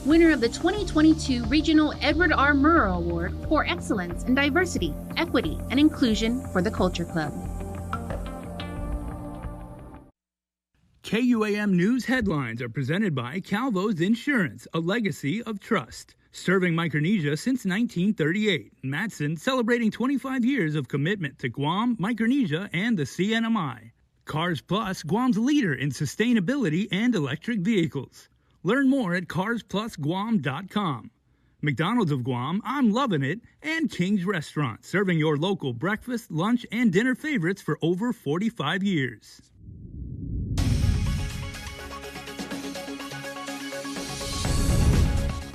winner of the 2022 Regional Edward R. Murrow Award for Excellence in Diversity, Equity, and Inclusion for the Culture Club. KUAM News headlines are presented by Calvo's Insurance, a legacy of trust. Serving Micronesia since 1938, Matson celebrating 25 years of commitment to Guam, Micronesia, and the CNMI. Cars Plus, Guam's leader in sustainability and electric vehicles. Learn more at carsplusguam.com. McDonald's of Guam, I'm loving it, and King's Restaurant, serving your local breakfast, lunch, and dinner favorites for over 45 years.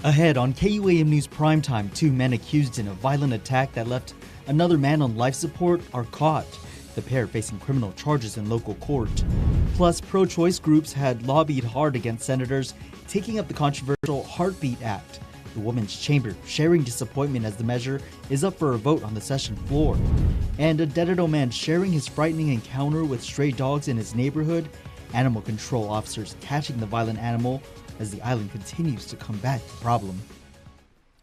Ahead on KUAM News Primetime, 2 men accused in a violent attack that left another man on life support are caught. The pair facing criminal charges in local court. Plus, pro-choice groups had lobbied hard against senators taking up the controversial Heartbeat Act. The Women's Chamber sharing disappointment as the measure is up for a vote on the session floor. And a Dededo man sharing his frightening encounter with stray dogs in his neighborhood. Animal control officers catching the violent animal as the island continues to combat the problem.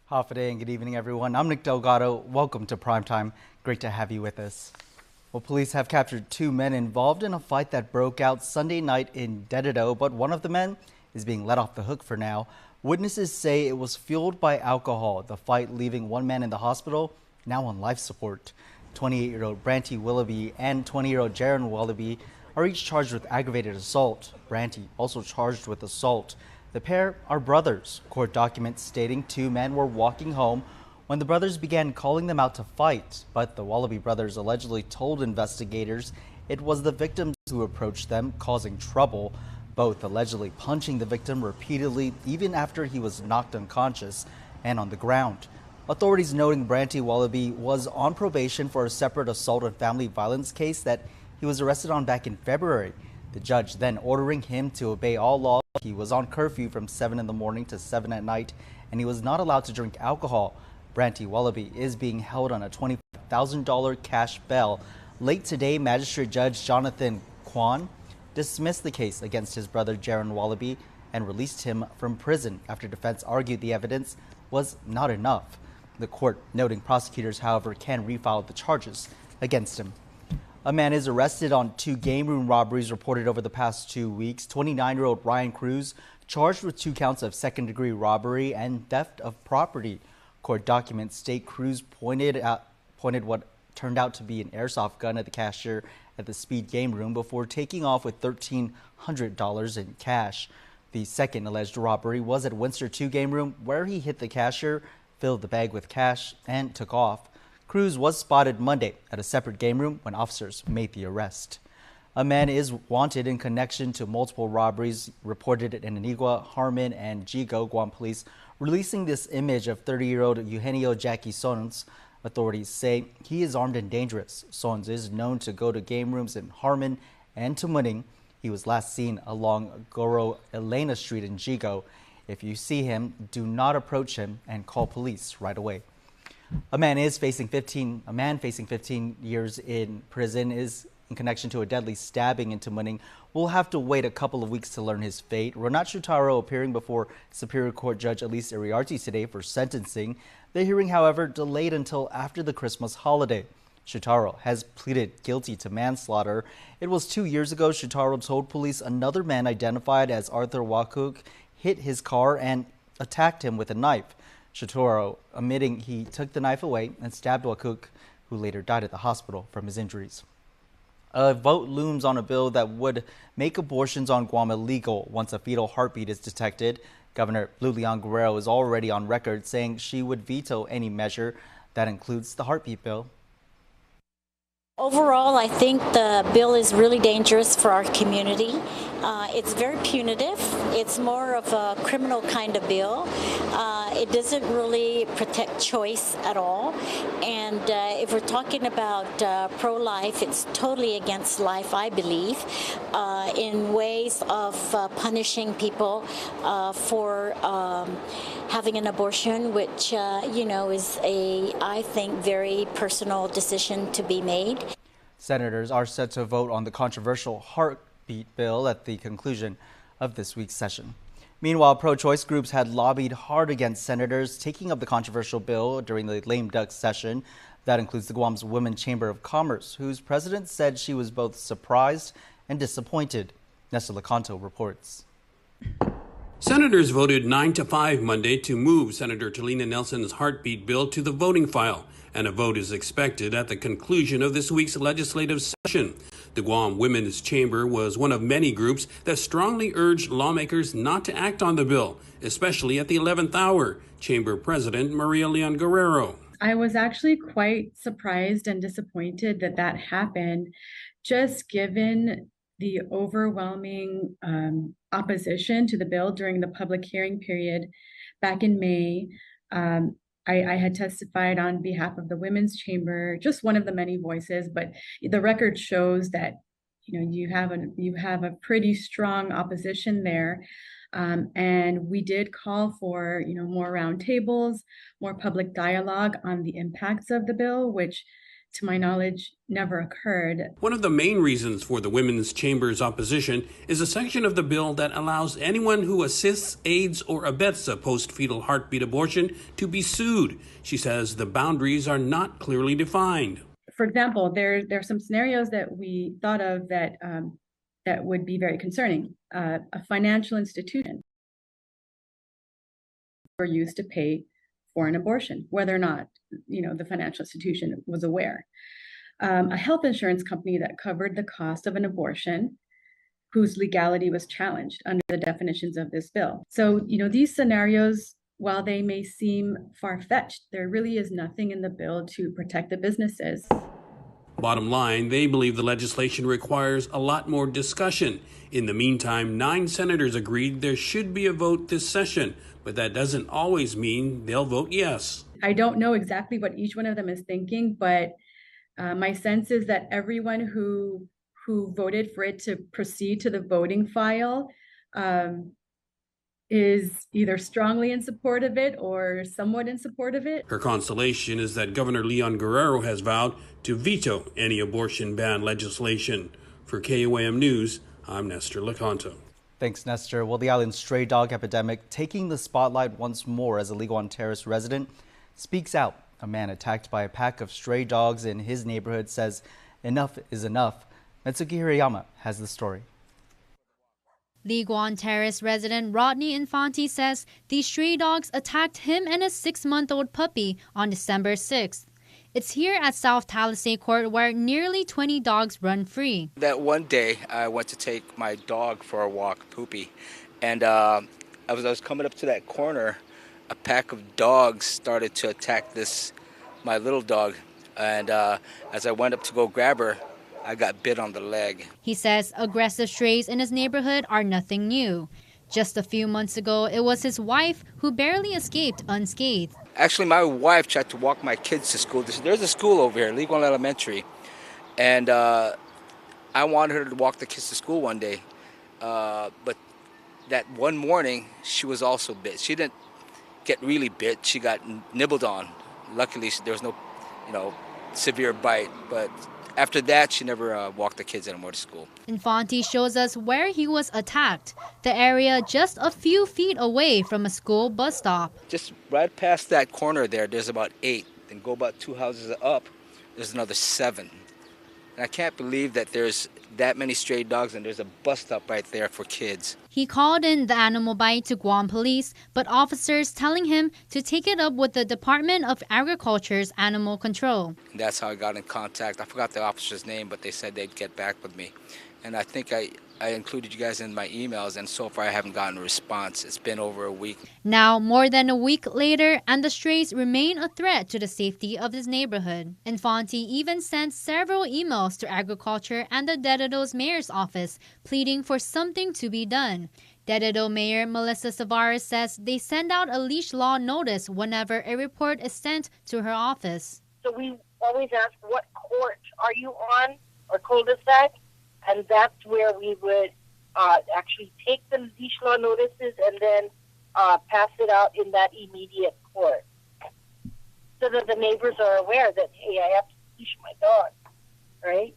Half a day and good evening, everyone. I'm Nick Delgado. Welcome to Primetime. Great to have you with us. Well, police have captured 2 men involved in a fight that broke out Sunday night in Dededo, but one of the men is being let off the hook for now. Witnesses say it was fueled by alcohol, the fight leaving one man in the hospital, now on life support. 28-year-old Branty Willoughby and 20-year-old Jaron Willoughby are each charged with aggravated assault. Branty also charged with assault. The pair are brothers. Court documents stating 2 men were walking home when the brothers began calling them out to fight. But the Willoughby brothers allegedly told investigators it was the victims who approached them, causing trouble, both allegedly punching the victim repeatedly even after he was knocked unconscious and on the ground. Authorities noting Branty Willoughby was on probation for a separate assault and family violence case that he was arrested on back in February. The judge then ordering him to obey all laws. He was on curfew from 7 in the morning to 7 at night, and he was not allowed to drink alcohol. Branty Willoughby is being held on a $25,000 cash bail. Late today, Magistrate Judge Jonathan KUAM dismissed the case against his brother Jaron Willoughby and released him from prison after defense argued the evidence was not enough. The court noting prosecutors, however, can refile the charges against him. A man is arrested on 2 game room robberies reported over the past 2 weeks. 29-year-old Ryan Cruz charged with 2 counts of second-degree robbery and theft of property. Court documents state Cruz pointed what turned out to be an airsoft gun at the cashier at the Speed game room before taking off with $1,300 in cash. The second alleged robbery was at Windsor 2 game room, where he hit the cashier, filled the bag with cash, and took off. Cruz was spotted Monday at a separate game room when officers made the arrest. A man is wanted in connection to multiple robberies reported in Antigua, Harmon, and Jigo. Guam police releasing this image of 30-year-old Eugenio Jackie Sons. Authorities say he is armed and dangerous. Sons is known to go to game rooms in Harmon and Tumuning. He was last seen along Goro Elena Street in Jigo. If you see him, do not approach him and call police right away. A man facing 15 years in prison is in connection to a deadly stabbing in Tumuning. We'll have to wait a couple of weeks to learn his fate. Ronat Shutaro appearing before Superior Court Judge Elise Iriarte today for sentencing. The hearing, however, delayed until after the Christmas holiday. Shutaro has pleaded guilty to manslaughter. It was 2 years ago Shutaro told police another man identified as Arthur Wakuk hit his car and attacked him with a knife. Shutaro admitting he took the knife away and stabbed Wakuk, who later died at the hospital from his injuries. A vote looms on a bill that would make abortions on Guam illegal once a fetal heartbeat is detected. Governor Lulian Guerrero is already on record saying she would veto any measure that includes the heartbeat bill. Overall, I think the bill is really dangerous for our community. It's very punitive. It's more of a criminal kind of bill. It doesn't really protect choice at all. And if we're talking about pro-life, it's totally against life, I believe, in ways of punishing people for having an abortion, which, is I think, very personal decision to be made. Senators are set to vote on the controversial heartbeat bill at the conclusion of this week's session. Meanwhile, pro-choice groups had lobbied hard against senators taking up the controversial bill during the lame duck session. That includes the Guam's Women's Chamber of Commerce, whose president said she was both surprised and disappointed. Nestor Lecanto reports. Senators voted 9-5 Monday to move Senator Talina Nelson's heartbeat bill to the voting file, and a vote is expected at the conclusion of this week's legislative session. The Guam Women's Chamber was one of many groups that strongly urged lawmakers not to act on the bill, especially at the 11th hour. Chamber President Maria Leon Guerrero. I was actually quite surprised and disappointed that that happened, just given the overwhelming opposition to the bill during the public hearing period back in May. I had testified on behalf of the Women's Chamber, just one of the many voices, but the record shows that you have a pretty strong opposition there. And we did call for more roundtables, more public dialogue on the impacts of the bill, which to my knowledge never occurred. One of the main reasons for the Women's Chamber's opposition is a section of the bill that allows anyone who assists, aids, or abets a post-fetal heartbeat abortion to be sued. She says the boundaries are not clearly defined. For example, there are some scenarios that we thought of that that would be very concerning. A financial institution were used to pay for an abortion, whether or not the financial institution was aware. A health insurance company that covered the cost of an abortion, whose legality was challenged under the definitions of this bill. So these scenarios, while they may seem far-fetched, there really is nothing in the bill to protect the businesses. Bottom line, they believe the legislation requires a lot more discussion. In the meantime, 9 senators agreed there should be a vote this session, but that doesn't always mean they'll vote yes. I don't know exactly what each one of them is thinking, but my sense is that everyone who voted for it to proceed to the voting file is either strongly in support of it or somewhat in support of it. Her consolation is that Governor Leon Guerrero has vowed to veto any abortion ban legislation. For KUAM News, I'm Nestor Lecanto. Thanks, Nestor. Well, the island's stray dog epidemic taking the spotlight once more as a Liguan Terrace resident speaks out. A man attacked by a pack of stray dogs in his neighborhood says enough is enough. Mitsuki Hirayama has the story. Liguan Terrace resident Rodney Infante says these stray dogs attacked him and his 6-month-old puppy on December 6th. It's here at South Talisay Court where nearly 20 dogs run free. That one day I went to take my dog for a walk, Poopy, and I was coming up to that corner. A pack of dogs started to attack my little dog, and as I went up to go grab her, I got bit on the leg. He says aggressive strays in his neighborhood are nothing new. Just a few months ago, it was his wife who barely escaped unscathed. Actually, my wife tried to walk my kids to school. There's a school over here, Liguan Elementary, and I wanted her to walk the kids to school one day. But that one morning, she was also bit. She didn't get really bit. She got nibbled on. Luckily, there was no, severe bite. But after that, she never walked the kids anymore to school. Infante shows us where he was attacked, the area just a few feet away from a school bus stop. Just right past that corner there's about 8. Then go about 2 houses up, there's another 7. And I can't believe that there's that many stray dogs and there's a bus stop right there for kids. He called in the animal bite to Guam police, but officers telling him to take it up with the Department of Agriculture's Animal Control. And that's how I got in contact. I forgot the officer's name, but they said they'd get back with me. And I think I included you guys in my emails, and so far I haven't gotten a response. It's been over a week. Now, more than a week later, and the strays remain a threat to the safety of his neighborhood. Infante even sent several emails to Agriculture and the Dededo's mayor's office, pleading for something to be done. Dededo Mayor Melissa Savares says they send out a leash law notice whenever a report is sent to her office. So we always ask, what court are you on, or cul-de-sac? And that's where we would actually take the leash law notices and then pass it out in that immediate court, so that the neighbors are aware that, hey, I have to leash my dog, right?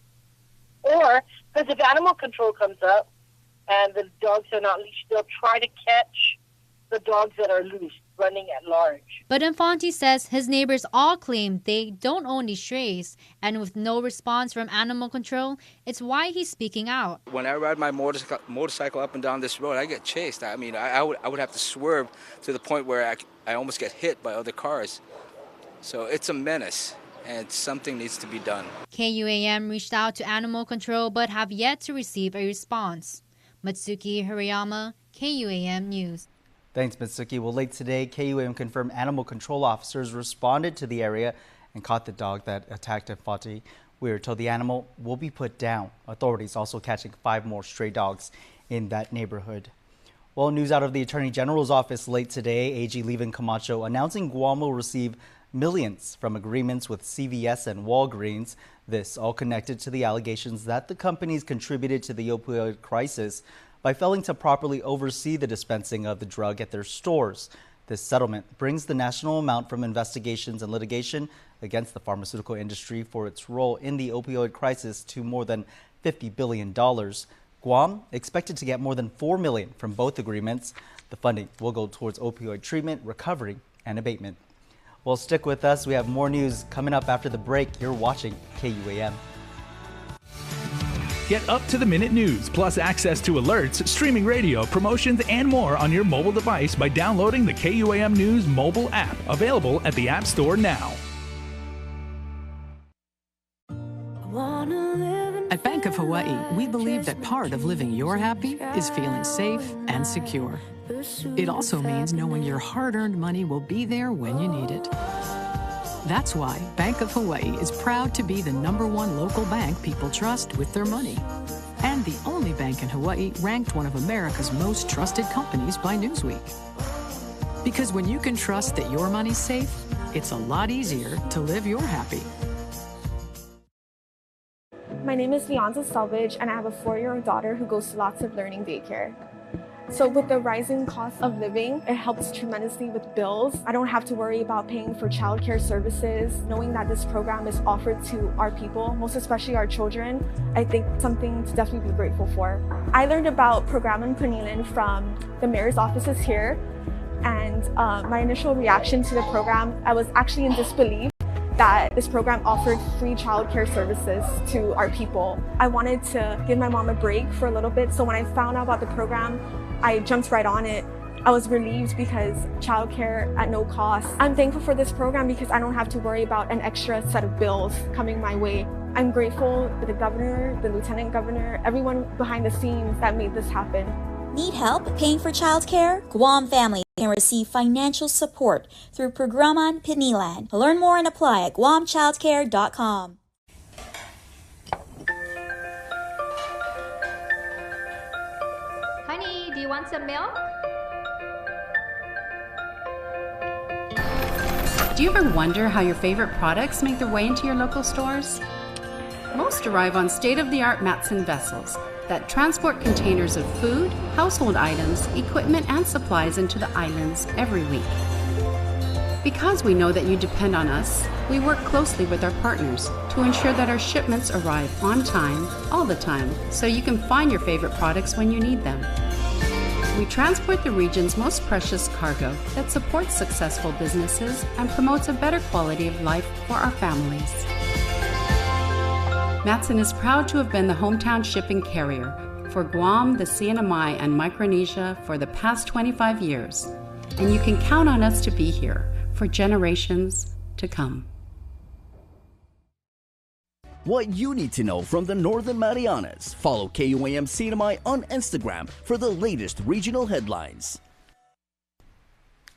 Or, because if animal control comes up, and the dogs are not leashed, they'll try to catch the dogs that are loose, running at large. But Infante says his neighbors all claim they don't own these strays, and with no response from animal control, it's why he's speaking out. When I ride my motorcycle up and down this road, I get chased. I mean, I would have to swerve to the point where I almost get hit by other cars. So it's a menace, and something needs to be done. KUAM reached out to animal control but have yet to receive a response. Matsuki Hirayama, KUAM News. Thanks, Mitsuki. Well, late today, KUAM confirmed animal control officers responded to the area and caught the dog that attacked Infante. We were told the animal will be put down. Authorities also catching 5 more stray dogs in that neighborhood. Well, news out of the Attorney General's office late today, AG Levin Camacho announcing Guam will receive millions from agreements with CVS and Walgreens. This all connected to the allegations that the companies contributed to the opioid crisis by failing to properly oversee the dispensing of the drug at their stores. This settlement brings the national amount from investigations and litigation against the pharmaceutical industry for its role in the opioid crisis to more than $50 billion. Guam expected to get more than $4 million from both agreements. The funding will go towards opioid treatment, recovery, and abatement. Well, stick with us. We have more news coming up after the break. You're watching KUAM. Get up-to-the-minute news, plus access to alerts, streaming radio, promotions, and more on your mobile device by downloading the KUAM News mobile app, available at the App Store now. At Bank of Hawaii, we believe that part of living your happy is feeling safe and secure. It also means knowing your hard-earned money will be there when you need it. That's why Bank of Hawaii is proud to be the #1 local bank people trust with their money. And the only bank in Hawaii ranked one of America's most trusted companies by Newsweek. Because when you can trust that your money's safe, it's a lot easier to live your happy. My name is Leonza Selvage, and I have a 4-year-old daughter who goes to lots of learning daycare. So with the rising cost of living, it helps tremendously with bills. I don't have to worry about paying for childcare services. Knowing that this program is offered to our people, most especially our children, I think something to definitely be grateful for. I learned about Programan Panilan from the mayor's offices here, and my initial reaction to the program, I was actually in disbelief that this program offered free childcare services to our people. I wanted to give my mom a break for a little bit, so when I found out about the program, I jumped right on it. I was relieved because childcare at no cost. I'm thankful for this program because I don't have to worry about an extra set of bills coming my way. I'm grateful to the governor, the lieutenant governor, everyone behind the scenes that made this happen. Need help paying for childcare? Guam families can receive financial support through Programan Pinilan. Learn more and apply at guamchildcare.com. Honey, do you want some milk? Do you ever wonder how your favorite products make their way into your local stores? Most arrive on state-of-the-art Matson vessels that transport containers of food, household items, equipment, and supplies into the islands every week. Because we know that you depend on us, we work closely with our partners to ensure that our shipments arrive on time, all the time, so you can find your favorite products when you need them. We transport the region's most precious cargo that supports successful businesses and promotes a better quality of life for our families. Matson is proud to have been the hometown shipping carrier for Guam, the CNMI, and Micronesia for the past 25 years, and you can count on us to be here for generations to come. What you need to know from the Northern Marianas. Follow KUAM CNMI on Instagram for the latest regional headlines.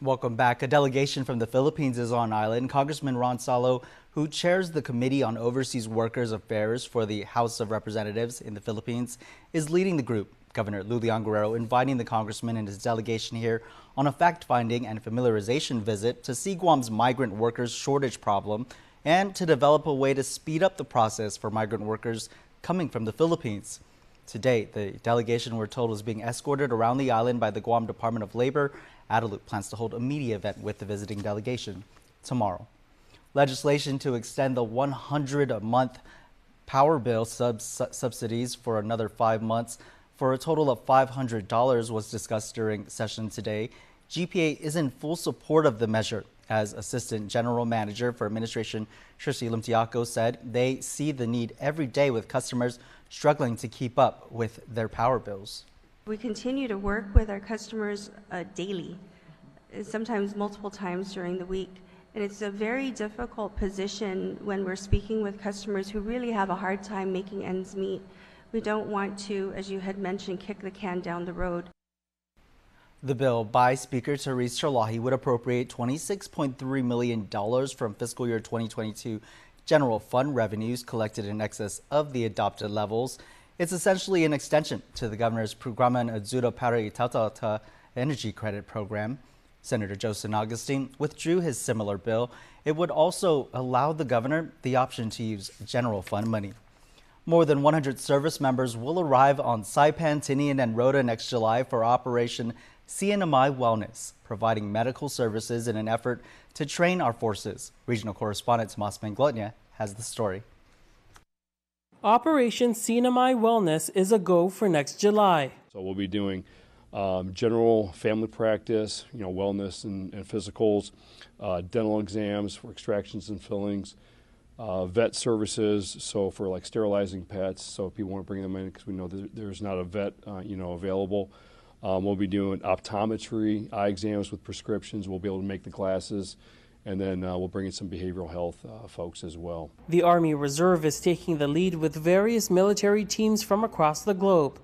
Welcome back. A delegation from the Philippines is on island. Congressman Ron Salo, who chairs the Committee on Overseas Workers Affairs for the House of Representatives in the Philippines, is leading the group. Governor Lulian Guerrero inviting the congressman and his delegation here on a fact-finding and familiarization visit to see Guam's migrant workers shortage problem and to develop a way to speed up the process for migrant workers coming from the Philippines. Today, the delegation, we're told, was being escorted around the island by the Guam Department of Labor. Adelup plans to hold a media event with the visiting delegation tomorrow. Legislation to extend the 100-a-month power bill subsidies for another 5 months for a total of $500 was discussed during session today. GPA is in full support of the measure. As Assistant General Manager for Administration Shirsi Lumtiako said, they see the need every day with customers struggling to keep up with their power bills. We continue to work with our customers daily, sometimes multiple times during the week. And it's a very difficult position when we're speaking with customers who really have a hard time making ends meet. We don't want to, as you had mentioned, kick the can down the road. The bill by Speaker Therese Chalahi would appropriate $26.3 million from fiscal year 2022 general fund revenues collected in excess of the adopted levels. It's essentially an extension to the governor's Programan Ajuda para Itautata energy credit program. Senator Joe San Agustin withdrew his similar bill. It would also allow the governor the option to use general fund money. More than 100 service members will arrive on Saipan, Tinian, and Rota next July for Operation CNMI Wellness, providing medical services in an effort to train our forces. Regional correspondent Tomas Manglotnia has the story. Operation CNMI Wellness is a go for next July. So we'll be doing general family practice, wellness and physicals, dental exams for extractions and fillings, vet services, so for like sterilizing pets, so if people want to bring them in because we know that there's not a vet, available. We'll be doing optometry, eye exams with prescriptions. We'll be able to make the glasses, and then we'll bring in some behavioral health folks as well. The Army Reserve is taking the lead with various military teams from across the globe.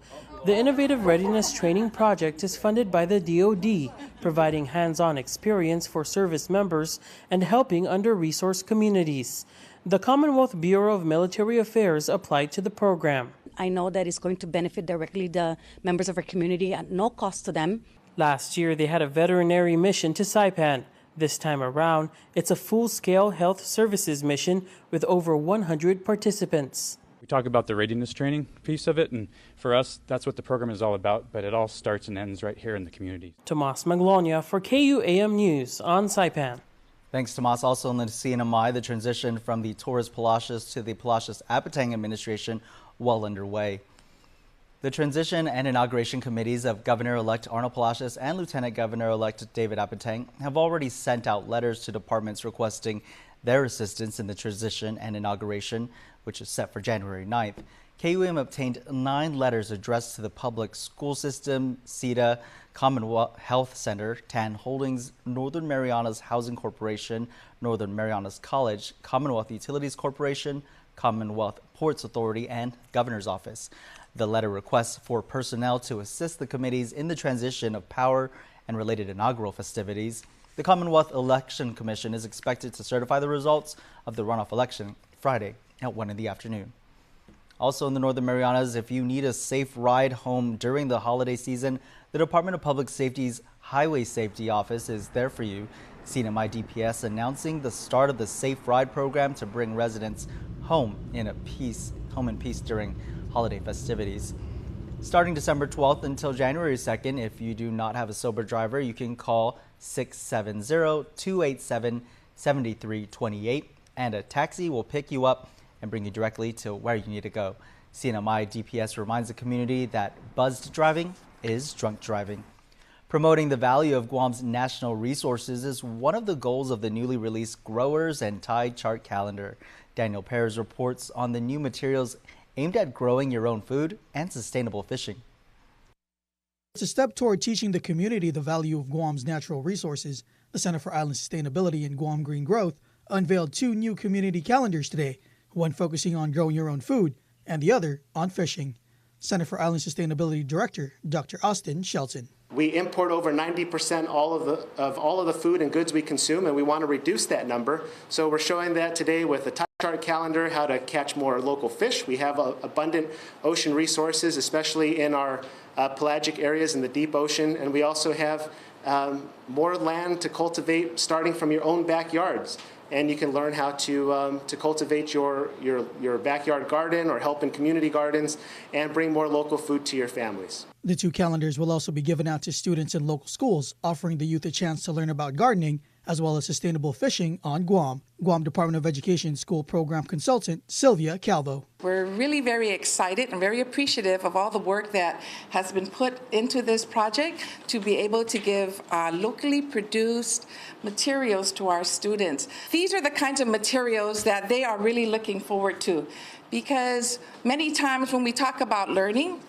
The Innovative Readiness Training Project is funded by the DoD, providing hands-on experience for service members and helping under-resourced communities. The Commonwealth Bureau of Military Affairs applied to the program. I know that it's going to benefit directly the members of our community at no cost to them. Last year, they had a veterinary mission to Saipan. This time around, it's a full-scale health services mission with over 100 participants. We talk about the readiness training piece of it, and for us, that's what the program is all about, but it all starts and ends right here in the community. Tomas Maglonia for KUAM News on Saipan. Thanks, Tomas. Also in the CNMI, the transition from the Torres Palacios to the Palacios Apatang administration well underway. The transition and inauguration committees of Governor-elect Arnold Palacios and Lieutenant Governor-elect David Apatang have already sent out letters to departments requesting their assistance in the transition and inauguration, which is set for January 9th. KUAM obtained 9 letters addressed to the public school system, CEDA, Commonwealth Health Center, TAN Holdings, Northern Marianas Housing Corporation, Northern Marianas College, Commonwealth Utilities Corporation, Commonwealth Ports Authority, and Governor's Office. The letter requests for personnel to assist the committees in the transition of power and related inaugural festivities. The Commonwealth Election Commission is expected to certify the results of the runoff election Friday at 1 in the afternoon. Also in the Northern Marianas, if you need a safe ride home during the holiday season, the Department of Public Safety's Highway Safety Office is there for you. CNMI DPS announcing the start of the Safe Ride program to bring residents home in peace during holiday festivities. Starting December 12th until January 2nd, if you do not have a sober driver, you can call 670-287-7328 and a taxi will pick you up and bring you directly to where you need to go. CNMI DPS reminds the community that buzzed driving is drunk driving. Promoting the value of Guam's national resources is one of the goals of the newly released Growers and Tide Chart Calendar. Daniel Perez reports on the new materials aimed at growing your own food and sustainable fishing. It's a step toward teaching the community the value of Guam's natural resources. The Center for Island Sustainability and Guam Green Growth unveiled 2 new community calendars today, one focusing on growing your own food and the other on fishing. Center for Island Sustainability Director Dr. Austin Shelton. We import over 90% of all of the food and goods we consume, and we want to reduce that number. So we're showing that today with the Tide Chart Calendar, how to catch more local fish. We have abundant ocean resources, especially in our pelagic areas in the deep ocean, and we also have more land to cultivate starting from your own backyards. And you can learn how to cultivate your backyard garden or help in community gardens and bring more local food to your families. The 2 calendars will also be given out to students in local schools, offering the youth a chance to learn about gardening as well as sustainable fishing on Guam. Guam Department of Education School Program Consultant Sylvia Calvo. We're really very excited and very appreciative of all the work that has been put into this project to be able to give locally produced materials to our students. These are the kinds of materials that they are really looking forward to, because many times when we talk about learning,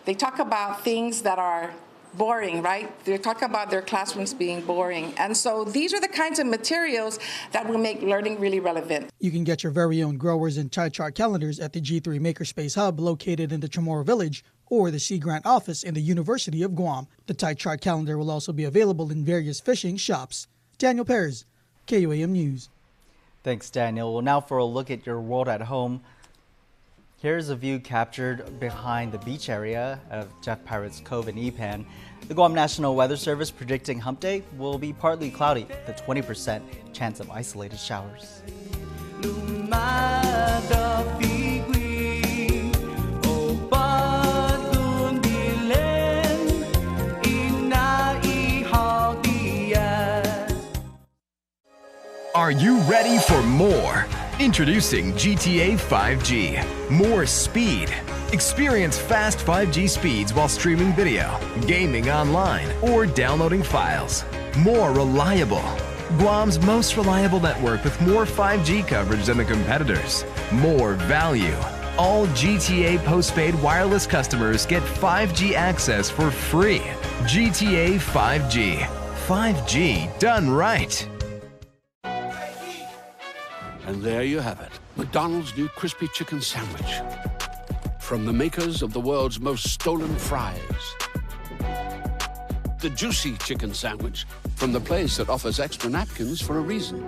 they talk about things that are boring, right? They talk about their classrooms being boring. And so these are the kinds of materials that will make learning really relevant. You can get your very own growers and tie chart calendars at the G3 Makerspace Hub located in the Chamorro Village or the Sea Grant office in the University of Guam. The tie chart calendar will also be available in various fishing shops. Daniel Perez, KUAM News. Thanks, Daniel. Well, now for a look at your world at home. Here's a view captured behind the beach area of Jeff Pirates Cove in Ipan. The Guam National Weather Service predicting hump day will be partly cloudy with a 20% chance of isolated showers. Are you ready for more? Introducing GTA 5G. More speed. Experience fast 5G speeds while streaming video, gaming online, or downloading files. More reliable. Guam's most reliable network with more 5G coverage than the competitors. More value. All GTA postpaid wireless customers get 5G access for free. GTA 5G. 5G done right. And there you have it, McDonald's new crispy chicken sandwich. From the makers of the world's most stolen fries. The juicy chicken sandwich from the place that offers extra napkins for a reason.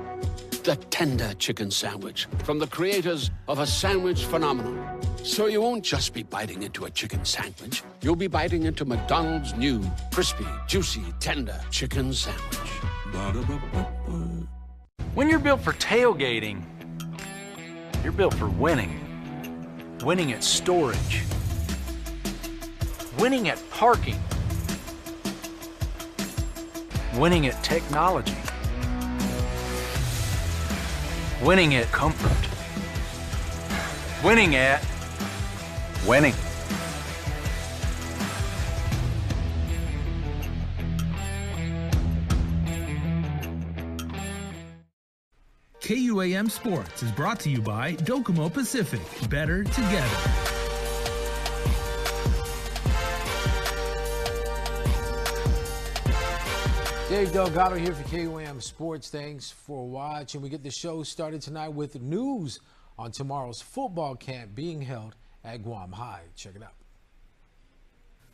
The tender chicken sandwich from the creators of a sandwich phenomenon. So you won't just be biting into a chicken sandwich, you'll be biting into McDonald's new crispy, juicy, tender chicken sandwich. Ba-da-ba-ba-ba. When you're built for tailgating, you're built for winning. Winning at storage. Winning at parking. Winning at technology. Winning at comfort. Winning at winning. KUAM Sports is brought to you by Docomo Pacific. Better together. Dave Delgado here for KUAM Sports. Thanks for watching. We get the show started tonight with news on tomorrow's football camp being held at Guam High. Check it out.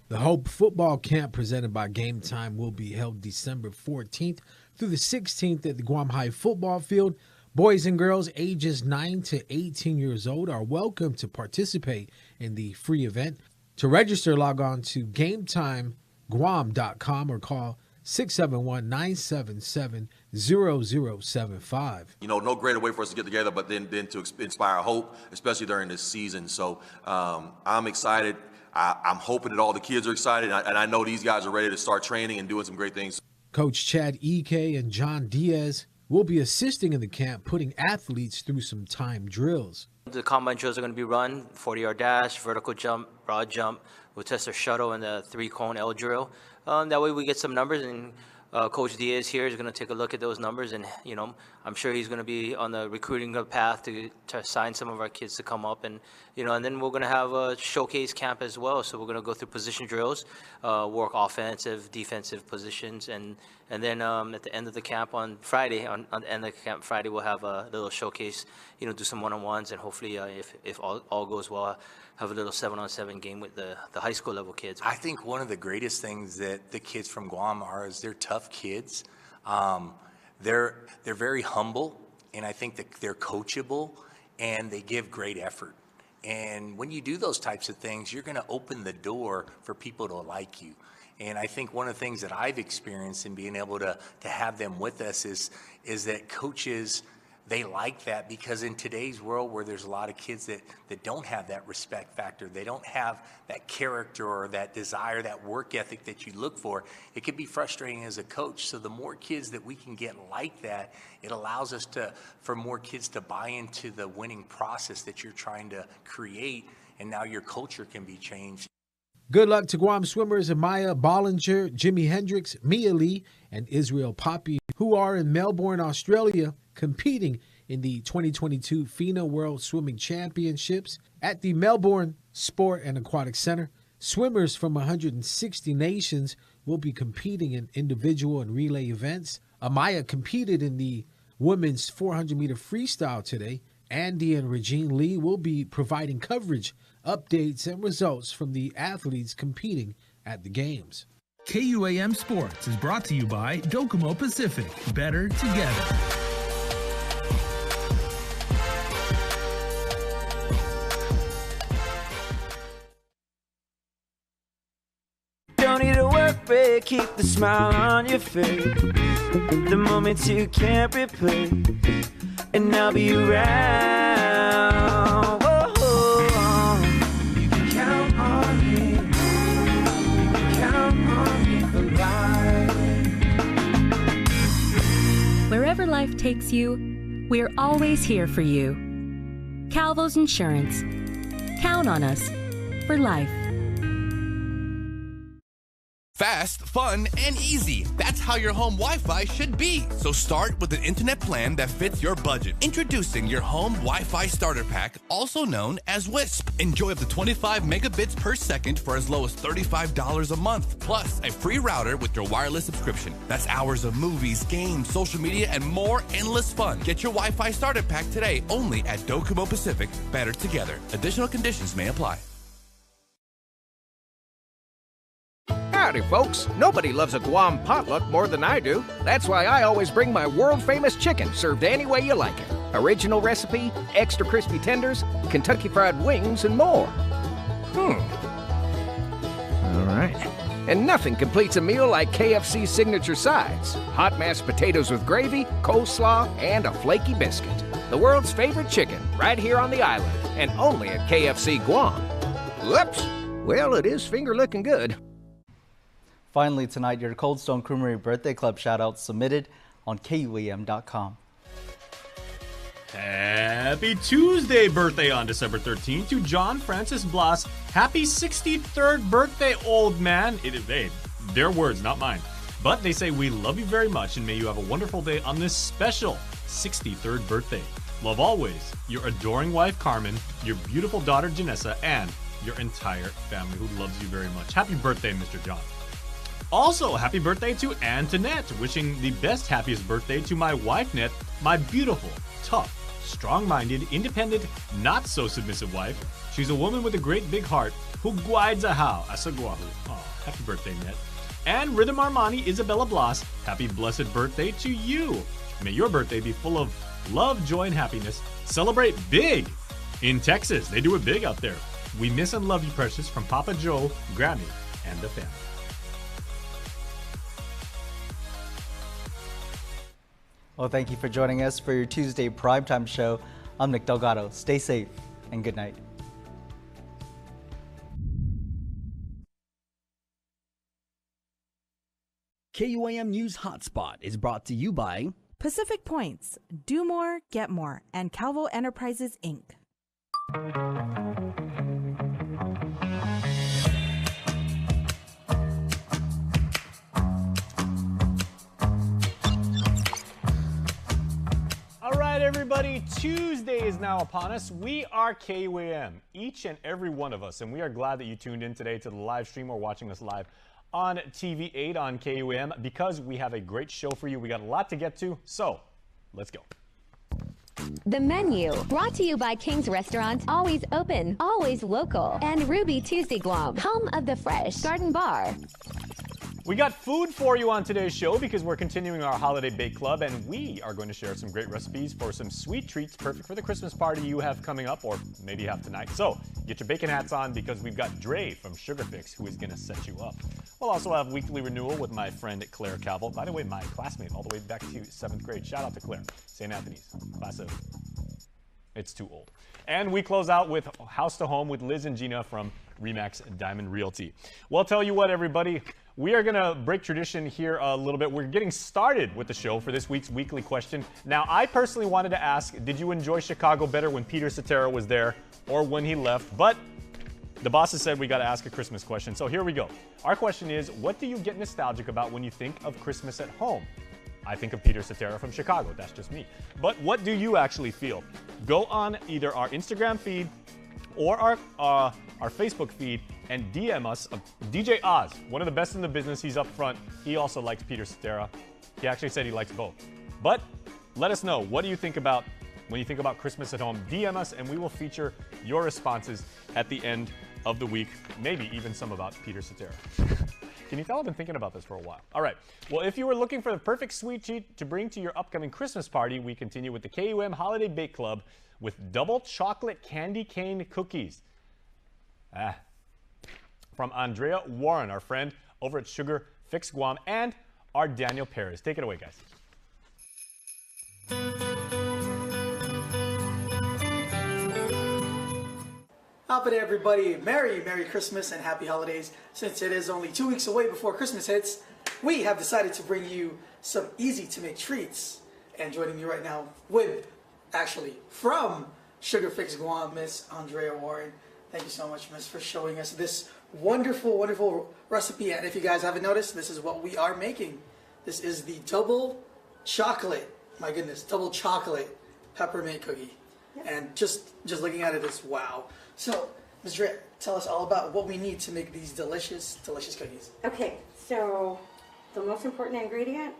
The Hope Football Camp presented by Game Time will be held December 14th through the 16th at the Guam High football field. Boys and girls ages 9 to 18 years old are welcome to participate in the free event. To register, log on to GameTimeGuam.com or call 671-977-0075. You know, no greater way for us to get together, but then to inspire hope, especially during this season. So I'm excited. I'm hoping that all the kids are excited, and I know these guys are ready to start training and doing some great things. Coach Chad Ike and John Diaz will be assisting in the camp, putting athletes through some time drills. The combine drills are going to be run, 40-yard dash, vertical jump, broad jump. We'll test our shuttle and the 3-cone L drill. That way we get some numbers, and Coach Diaz here is going to take a look at those numbers, and you know, I'm sure he's going to be on the recruiting path to sign some of our kids to come up, and you know, and then we're going to have a showcase camp as well. So we're going to go through position drills, work offensive, defensive positions, and then at the end of the camp on Friday, on the end of the camp Friday, we'll have a little showcase, you know, do some one-on-ones, and hopefully, if all goes well, have a little 7-on-7 game with the high school level kids. I think one of the greatest things that the kids from Guam are is they're tough kids. They're very humble, and I think that they're coachable, and they give great effort. And when you do those types of things, you're going to open the door for people to like you. And I think one of the things that I've experienced in being able to have them with us is that coaches, they like that because in today's world where there's a lot of kids that don't have that respect factor, they don't have that character or that desire, that work ethic that you look for, it can be frustrating as a coach. So the more kids that we can get like that, it allows us for more kids to buy into the winning process that you're trying to create, and now your culture can be changed. Good luck to Guam swimmers Amaya Bollinger, Jimi Hendrix, Mia Lee, and Israel Poppy, who are in Melbourne, Australia, competing in the 2022 FINA World Swimming Championships at the Melbourne Sport and Aquatic Center. Swimmers from 160 nations will be competing in individual and relay events. Amaya competed in the women's 400-meter freestyle today. Andy and Regine Lee will be providing coverage, updates, and results from the athletes competing at the games. KUAM Sports is brought to you by Docomo Pacific. Better together. Don't need a work break, keep the smile on your face. The moments you can't replace, and I'll be around. Whoa. You can count on me. You can count on me for life. Wherever life takes you, we're always here for you. Calvo's Insurance. Count on us for life. Fast, fun, and easy. That's how your home Wi-Fi should be. So start with an internet plan that fits your budget. Introducing your home Wi-Fi starter pack, also known as WISP. Enjoy up to 25 megabits per second for as low as $35 a month. Plus, a free router with your wireless subscription. That's hours of movies, games, social media, and more endless fun. Get your Wi-Fi starter pack today only at Docomo Pacific. Better together. Additional conditions may apply. Howdy, folks. Nobody loves a Guam potluck more than I do. That's why I always bring my world-famous chicken, served any way you like it. Original recipe, extra crispy tenders, Kentucky Fried Wings, and more. All right. And nothing completes a meal like KFC's signature sides. Hot mashed potatoes with gravy, coleslaw, and a flaky biscuit. The world's favorite chicken, right here on the island, and only at KFC Guam. Whoops! Well, it is finger-licking good. Finally tonight, your Cold Stone Creamery Birthday Club shout-outs submitted on KUAM.com. Happy Tuesday birthday on December 13th to John Francis Blas. Happy 63rd birthday, old man. Hey, their words, not mine. But they say we love you very much and may you have a wonderful day on this special 63rd birthday. Love always your adoring wife, Carmen, your beautiful daughter, Janessa, and your entire family who loves you very much. Happy birthday, Mr. John. Also, happy birthday to Antoinette. Wishing the best, happiest birthday to my wife, Net, my beautiful, tough, strong-minded, independent, not-so-submissive wife. She's a woman with a great big heart who guides a how, asaguahu. Oh, happy birthday, Net. And Rhythm Armani Isabella Blas, happy blessed birthday to you. May your birthday be full of love, joy, and happiness. Celebrate big in Texas. They do it big out there. We miss and love you, precious, from Papa Joe, Grammy, and the family. Well, thank you for joining us for your Tuesday primetime show. I'm Nick Delgado. Stay safe and good night. KUAM News Hotspot is brought to you by Pacific Points, Do More, Get More, and Calvo Enterprises, Inc. All right, everybody, Tuesday is now upon us. We are KUAM, each and every one of us, and we are glad that you tuned in today to the live stream or watching us live on TV8 on KUAM because we have a great show for you. We got a lot to get to, so let's go. The menu, brought to you by King's Restaurant, always open, always local, and Ruby Tuesday Guam, home of the fresh garden bar. We got food for you on today's show because we're continuing our holiday bake club, and we are going to share some great recipes for some sweet treats perfect for the Christmas party you have coming up, or maybe you have tonight. So get your bacon hats on because we've got Dre from Sugar Fix who is going to set you up. We'll also have weekly renewal with my friend Claire Calvo. By the way, my classmate all the way back to 7th grade. Shout out to Claire. St. Anthony's, class of... It's too old. And we close out with House to Home with Liz and Gina from Remax Diamond Realty. Well, tell you what, everybody, we are going to break tradition here a little bit. We're getting started with the show for this week's weekly question. Now, I personally wanted to ask, did you enjoy Chicago better when Peter Cetera was there or when he left? But the bosses said we got to ask a Christmas question. So here we go. Our question is, what do you get nostalgic about when you think of Christmas at home? I think of Peter Cetera from Chicago. That's just me. But what do you actually feel? Go on either our Instagram feed or our Facebook feed and DM us. DJ Oz, one of the best in the business. He's up front. He also likes Peter Cetera. He actually said he likes both. But let us know. What do you think about when you think about Christmas at home? DM us and we will feature your responses at the end of the week. Maybe even some about Peter Cetera. Can you tell I've been thinking about this for a while? All right. Well, if you were looking for the perfect sweet treat to bring to your upcoming Christmas party, we continue with the KUAM Holiday Bake Club with double chocolate candy cane cookies. From Andrea Warren, our friend over at Sugar Fix Guam, and our Daniel Perez. Take it away, guys. Howdy, everybody. Merry Christmas and Happy Holidays. Since it is only 2 weeks away before Christmas hits, we have decided to bring you some easy-to-make treats. And joining me right now from Sugar Fix Guam, Miss Andrea Warren. Thank you so much, Miss, for showing us this wonderful, wonderful recipe. And if you guys haven't noticed, this is what we are making. This is the double chocolate, my goodness, double chocolate peppermint cookie. And just looking at it is wow. So, Ms. Dre, tell us all about what we need to make these delicious, delicious cookies. Okay, so the most important ingredient,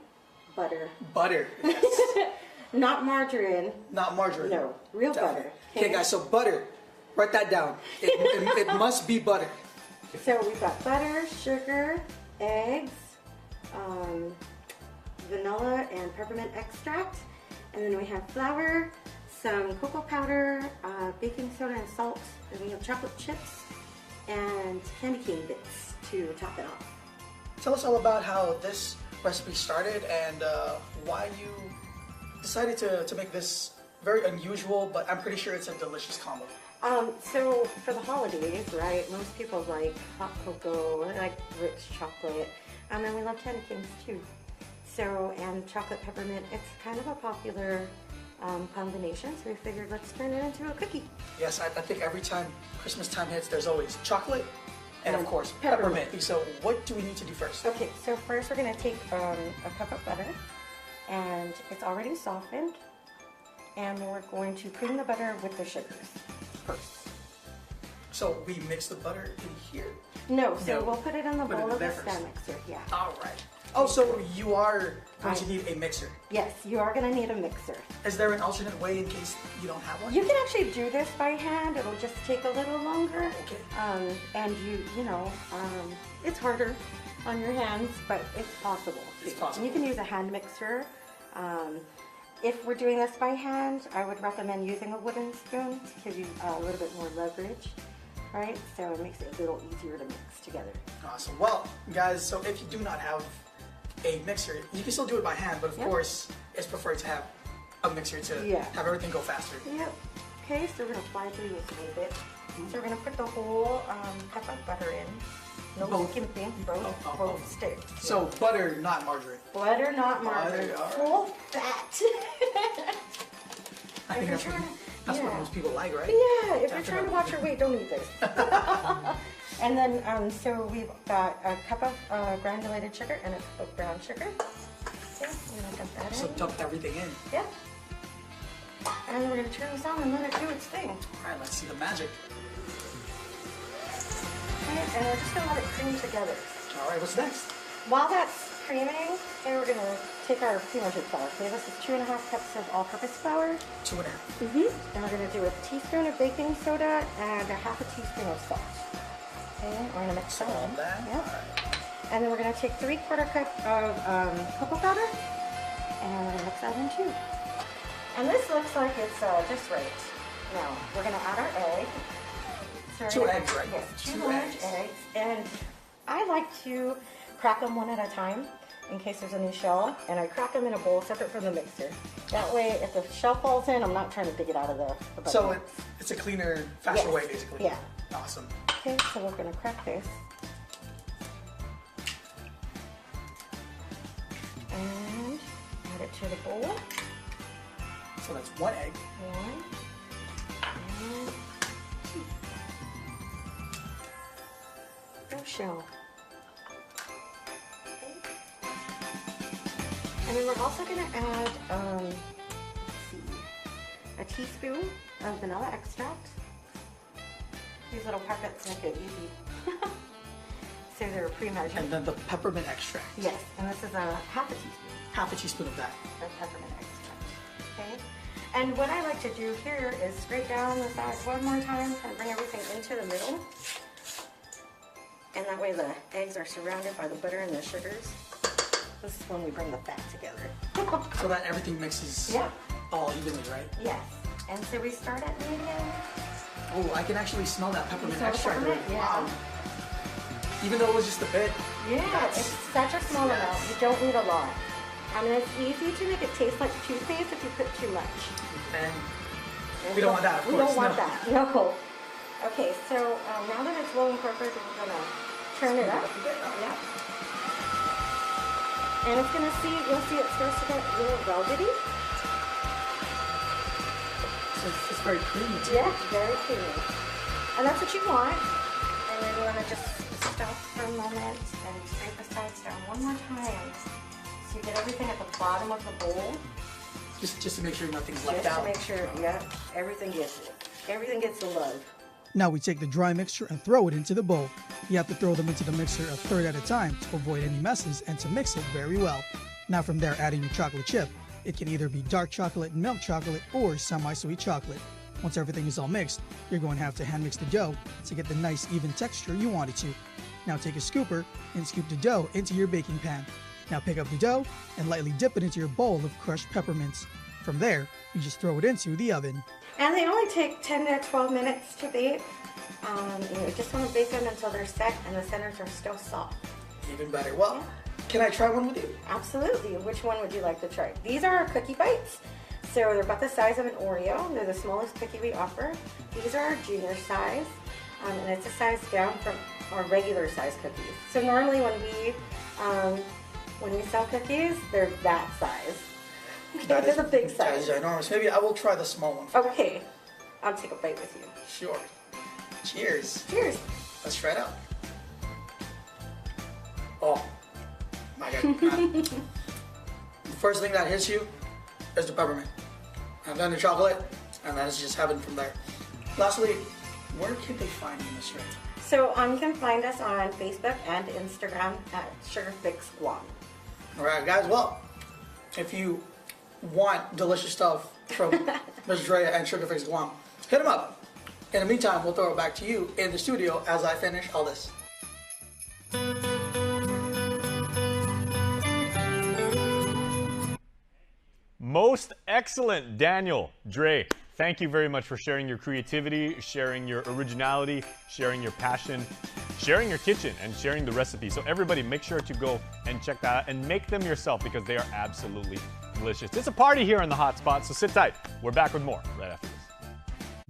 butter. Butter, yes. Not margarine. Not margarine. No, real butter. Okay, guys, so butter. Write that down. It must be butter. So we've got butter, sugar, eggs, vanilla and peppermint extract, and then we have flour, some cocoa powder, baking soda and salt, and we have chocolate chips and candy cane bits to top it off. Tell us all about how this recipe started and why you decided to make this very unusual, but I'm pretty sure it's a delicious combo. So for the holidays, right, most people like hot cocoa, like rich chocolate, and we love candy canes too. So, and chocolate peppermint, it's kind of a popular combination, so we figured let's turn it into a cookie. Yes, I think every time Christmas time hits, there's always chocolate and of course peppermint. So what do we need to do first? Okay, so first we're going to take a cup of butter, and it's already softened, and we're going to cream the butter with the sugars first. So we mix the butter in here? No, so we'll put it in the bowl of the stand mixer, yeah. All right. Oh, so you are going to need a mixer? Yes, you are going to need a mixer. Is there an alternate way in case you don't have one? You can actually do this by hand. It'll just take a little longer. Okay. And it's harder on your hands, but it's possible. It's possible. And you can use a hand mixer. If we're doing this by hand, I would recommend using a wooden spoon to give you a little bit more leverage, right? So it makes it a little easier to mix together. Awesome. Well, guys, so if you do not have a mixer, you can still do it by hand, but of course, it's preferred to have a mixer to have everything go faster. Yep. Okay, so we're going to fly through this a little bit. So we're going to put the whole cup of butter in. No skimping, both sticks. So butter, not margarine. Butter, not margarine. Full fat. I think that's what most people like, right? Yeah, if you're trying to watch your weight, don't eat this. And then, so we've got a cup of granulated sugar and a cup of brown sugar. Okay, we're going to dump that in. So dump everything in. Yeah. And then we're going to turn this on and let it do its thing. All right, let's see the magic. Okay, and we're just going to let it cream together. All right, what's next? While that's creaming, okay, we're going to take our pre-measured flour. Okay, this is 2.5 cups of all-purpose flour. 2.5. Mm-hmm. And we're going to do a teaspoon of baking soda and a half a teaspoon of salt. Okay, we're going to mix that in. Yep. Right. And then we're going to take 3/4 cup of cocoa powder, and we're going to mix that in too. And this looks like it's just right. Now, we're going to add our egg. So 2 eggs, right? Yes, 2 large eggs. And I like to crack them one at a time in case there's a new shell, and I crack them in a bowl separate from the mixer. That way, if the shell falls in, I'm not trying to dig it out of the So it's a cleaner, faster way, basically. Yeah. Awesome. Okay, so we're gonna crack this. And add it to the bowl. So that's 1 egg. 1 and 2. No shell. And then we're also going to add a teaspoon of vanilla extract. These little packets make it easy. So they're pre-measured. And then the peppermint extract. Yes, and this is a half a teaspoon. Half a teaspoon of that. Of peppermint extract. Okay. And what I like to do here is scrape down the sides one more time, kind of bring everything into the middle. And that way the eggs are surrounded by the butter and the sugars. This is when we bring the fat together. So that everything mixes all evenly, right? Yes. And so we start at medium. Oh, I can actually smell that peppermint extract. Peppermint? Yeah. Wow. Even though it was just a bit. Yeah, it's such a small amount. You don't need a lot. I mean, it's easy to make it taste like toothpaste if you put too much. And we don't want that, of course. We don't want that. No. Okay, so now that it's well incorporated, we're going to turn it up. Yeah. And it's going to you'll see it starts to get a little velvety. So it's very creamy too. Yeah, very creamy. And that's what you want. And then you want to just stop for a moment and scrape the sides down one more time. So you get everything at the bottom of the bowl. Just to make sure nothing's left Just out. to make sure, yeah, everything gets it. Everything gets the love. Now we take the dry mixture and throw it into the bowl. You have to throw them into the mixer a third at a time to avoid any messes and to mix it very well. Now from there, add in your chocolate chip. It can either be dark chocolate, milk chocolate, or semi-sweet chocolate. Once everything is all mixed, you're going to have to hand mix the dough to get the nice even texture you want it to. Now take a scooper and scoop the dough into your baking pan. Now pick up the dough and lightly dip it into your bowl of crushed peppermints. From there, you just throw it into the oven. And they only take 10 to 12 minutes to bake. You just want to bake them until they're set and the centers are still soft. Even better. Well, can I try one with you? Absolutely. Which one would you like to try? These are our cookie bites. So they're about the size of an Oreo. They're the smallest cookie we offer. These are our junior size, and it's a size down from our regular size cookies. So normally when we sell cookies, they're that size. That They're the big size. That is ginormous. Maybe I will try the small one. Okay. I'll take a bite with you. Sure. Cheers. Cheers. Let's try it out. Oh, my God. The first thing that hits you is the peppermint. And then the chocolate, and then it's just heaven from there. Lastly, where can they find you, Miss Ray? So you can find us on Facebook and Instagram at SugarFix Guam. All right, guys. Well, if you want delicious stuff from Ms. Drea and SugarFix Guam, hit them up. In the meantime, we'll throw it back to you in the studio as I finish all this. Most excellent, Daniel, Dre. Thank you very much for sharing your creativity, sharing your originality, sharing your passion, sharing your kitchen, and sharing the recipe. So everybody, make sure to go and check that out and make them yourself because they are absolutely delicious. It's a party here on the Hot Spot, so sit tight. We're back with more right after this.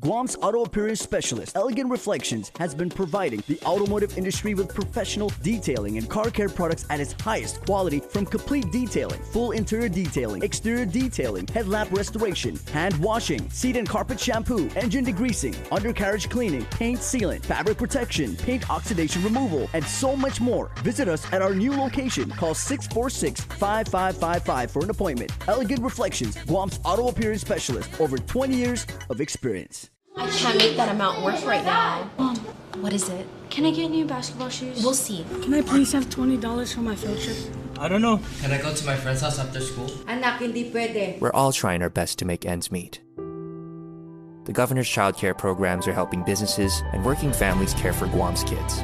Guam's auto appearance specialist, Elegant Reflections, has been providing the automotive industry with professional detailing and car care products at its highest quality, from complete detailing, full interior detailing, exterior detailing, headlamp restoration, hand washing, seat and carpet shampoo, engine degreasing, undercarriage cleaning, paint sealant, fabric protection, paint oxidation removal, and so much more. Visit us at our new location. Call 646-5555 for an appointment. Elegant Reflections, Guam's auto appearance specialist, over 20 years of experience. I can't make that amount work right now. Mom, what is it? Can I get new basketball shoes? We'll see. Can I please have $20 for my field trip? I don't know. Can I go to my friend's house after school? Anak, hindi pwede. We're all trying our best to make ends meet. The governor's child care programs are helping businesses and working families care for Guam's kids.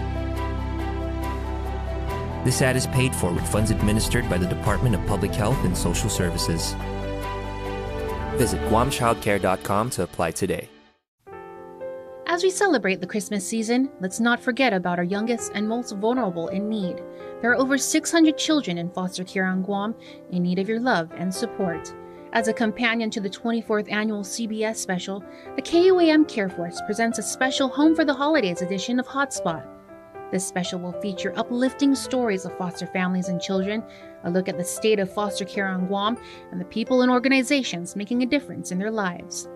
This ad is paid for with funds administered by the Department of Public Health and Social Services. Visit guamchildcare.com to apply today. As we celebrate the Christmas season, let's not forget about our youngest and most vulnerable in need. There are over 600 children in foster care on Guam in need of your love and support. As a companion to the 24th annual CBS special, the KUAM Care Force presents a special Home for the Holidays edition of Hotspot. This special will feature uplifting stories of foster families and children, a look at the state of foster care on Guam, and the people and organizations making a difference in their lives.